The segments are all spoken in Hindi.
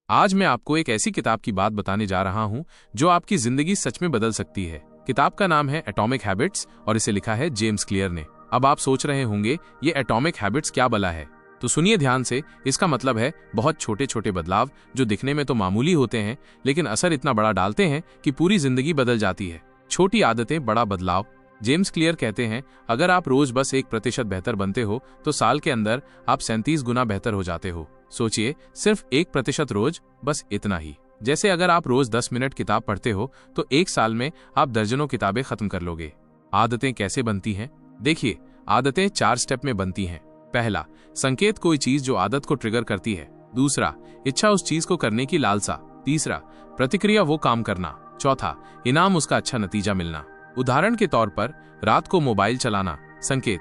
आज मैं आपको एक ऐसी किताब की बात बताने जा रहा हूं जो आपकी जिंदगी सच में बदल सकती है। किताब का नाम है एटॉमिक हैबिट्स और इसे लिखा है जेम्स क्लियर ने। अब आप सोच रहे होंगे ये एटॉमिक हैबिट्स क्या बला है, तो सुनिए ध्यान से। इसका मतलब है बहुत छोटे छोटे बदलाव जो दिखने में तो मामूली होते हैं लेकिन असर इतना बड़ा डालते हैं कि पूरी जिंदगी बदल जाती है। छोटी आदतें, बड़ा बदलाव। जेम्स क्लियर कहते हैं अगर आप रोज बस 1% बेहतर बनते हो तो साल के अंदर आप 37 गुना बेहतर हो जाते हो। सोचिए, सिर्फ 1% रोज, बस इतना ही। जैसे अगर आप रोज 10 मिनट किताब पढ़ते हो तो एक साल में आप दर्जनों किताबें खत्म कर लोगे। आदतें कैसे बनती हैं? देखिए, आदतें 4 स्टेप में बनती हैं। पहला, संकेत, कोई चीज जो आदत को ट्रिगर करती है। दूसरा, इच्छा, उस चीज को करने की लालसा। तीसरा, प्रतिक्रिया, वो काम करना। चौथा, इनाम, उसका अच्छा नतीजा मिलना। उदाहरण के तौर पर रात को मोबाइल चलाना, संकेत,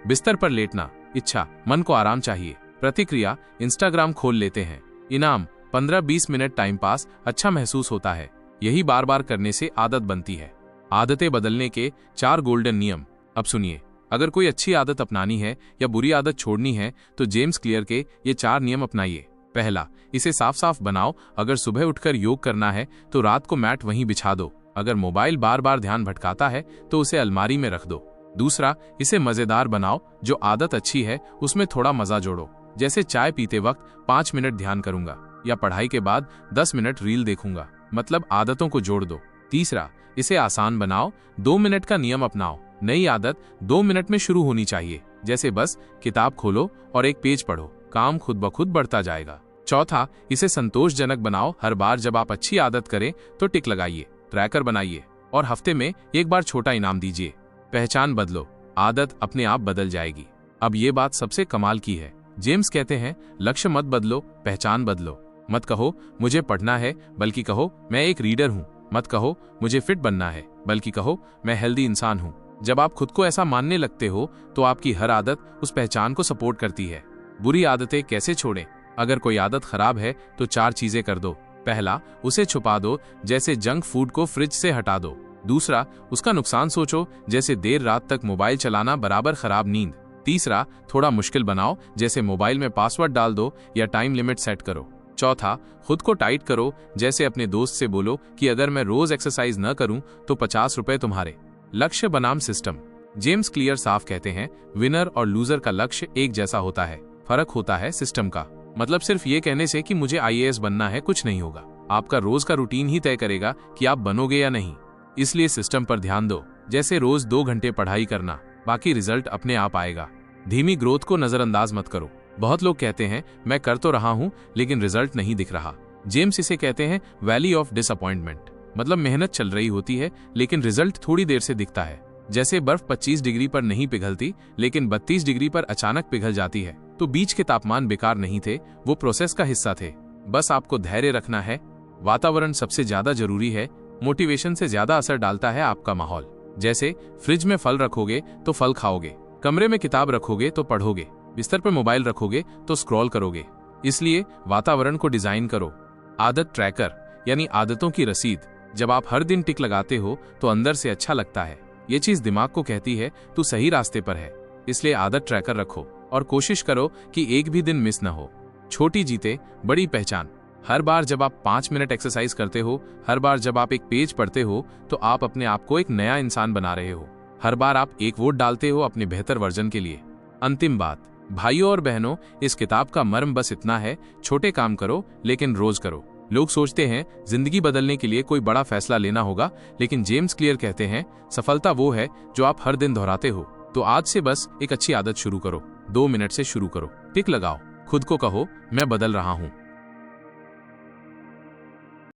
बिस्तर पर लेटना। इच्छा, मन को आराम चाहिए। प्रतिक्रिया, इंस्टाग्राम खोल लेते हैं। इनाम, 15-20 मिनट टाइम पास, अच्छा महसूस होता है। यही बार बार करने से आदत बनती है। आदतें बदलने के 4 गोल्डन नियम। अब सुनिए, अगर कोई अच्छी आदत अपनानी है या बुरी आदत छोड़नी है तो जेम्स क्लियर के ये 4 नियम अपनाइए। पहला, इसे साफ साफ बनाओ। अगर सुबह उठकर योग करना है तो रात को मैट वहीं बिछा दो। अगर मोबाइल बार बार ध्यान भटकाता है तो उसे अलमारी में रख दो। दूसरा, इसे मजेदार बनाओ। जो आदत अच्छी है उसमें थोड़ा मजा जोड़ो, जैसे चाय पीते वक्त 5 मिनट ध्यान करूंगा या पढ़ाई के बाद 10 मिनट रील देखूंगा। मतलब आदतों को जोड़ दो। तीसरा, इसे आसान बनाओ। 2 मिनट का नियम अपनाओ। नई आदत 2 मिनट में शुरू होनी चाहिए, जैसे बस किताब खोलो और एक पेज पढ़ो। काम खुद ब खुद बढ़ता जाएगा। चौथा, इसे संतोषजनक बनाओ। हर बार जब आप अच्छी आदत करें तो टिक लगाइए, ट्रैकर बनाइए और हफ्ते में एक बार छोटा इनाम दीजिए। पहचान बदलो, आदत अपने आप बदल जाएगी। अब ये बात सबसे कमाल की है। जेम्स कहते हैं लक्ष्य मत बदलो, पहचान बदलो। मत कहो मुझे पढ़ना है, बल्कि कहो मैं एक रीडर हूँ। मत कहो मुझे फिट बनना है, बल्कि कहो मैं हेल्दी इंसान हूँ। जब आप खुद को ऐसा मानने लगते हो तो आपकी हर आदत उस पहचान को सपोर्ट करती है। बुरी आदतें कैसे छोड़ें? अगर कोई आदत खराब है तो 4 चीजें कर दो। पहला, उसे छुपा दो, जैसे जंक फूड को फ्रिज से हटा दो। दूसरा, उसका नुकसान सोचो, जैसे देर रात तक मोबाइल चलाना बराबर खराब नींद। तीसरा, थोड़ा मुश्किल बनाओ, जैसे मोबाइल में पासवर्ड डाल दो या टाइम लिमिट सेट करो। चौथा, खुद को टाइट करो, जैसे अपने दोस्त से बोलो कि अगर मैं रोज एक्सरसाइज न करूं तो 50 रुपए तुम्हारे। लक्ष्य बनाम सिस्टम। जेम्स क्लियर साफ कहते हैं विनर और लूजर का लक्ष्य एक जैसा होता है, फर्क होता है सिस्टम का। मतलब सिर्फ ये कहने से कि मुझे IAS बनना है कुछ नहीं होगा। आपका रोज का रूटीन ही तय करेगा कि आप बनोगे या नहीं। इसलिए सिस्टम पर ध्यान दो, जैसे रोज 2 घंटे पढ़ाई करना, बाकी रिजल्ट अपने आप आएगा। धीमी ग्रोथ को नजरअंदाज मत करो। बहुत लोग कहते हैं मैं कर तो रहा हूं लेकिन रिजल्ट नहीं दिख रहा। जेम्स इसे कहते हैं वैली ऑफ डिसअपॉइंटमेंट। मतलब मेहनत चल रही होती है लेकिन रिजल्ट थोड़ी देर से दिखता है। जैसे बर्फ 25 डिग्री पर नहीं पिघलती लेकिन 32 डिग्री पर अचानक पिघल जाती है। तो बीच के तापमान बेकार नहीं थे, वो प्रोसेस का हिस्सा थे। बस आपको धैर्य रखना है। वातावरण सबसे ज्यादा जरूरी है। मोटिवेशन से ज्यादा असर डालता है आपका माहौल। जैसे फ्रिज में फल रखोगे तो फल खाओगे, कमरे में किताब रखोगे तो पढ़ोगे, बिस्तर पर मोबाइल रखोगे तो स्क्रॉल करोगे। इसलिए वातावरण को डिजाइन करो। आदत ट्रैकर यानी आदतों की रसीद। जब आप हर दिन टिक लगाते हो तो अंदर से अच्छा लगता है। ये चीज दिमाग को कहती है तू सही रास्ते पर है। इसलिए आदत ट्रैकर रखो और कोशिश करो कि एक भी दिन मिस न हो। छोटी जीते बड़ी पहचान। हर बार जब आप 5 मिनट एक्सरसाइज करते हो, हर बार जब आप एक पेज पढ़ते हो तो आप अपने आप को एक नया इंसान बना रहे हो। हर बार आप एक वोट डालते हो अपने बेहतर वर्जन के लिए। अंतिम बात, भाइयों और बहनों, इस किताब का मर्म बस इतना है, छोटे काम करो लेकिन रोज करो। लोग सोचते हैं जिंदगी बदलने के लिए कोई बड़ा फैसला लेना होगा, लेकिन जेम्स क्लियर कहते हैं सफलता वो है जो आप हर दिन दोहराते हो। तो आज से बस एक अच्छी आदत शुरू करो। 2 मिनट से शुरू करो, टिक लगाओ, खुद को कहो मैं बदल रहा हूँ।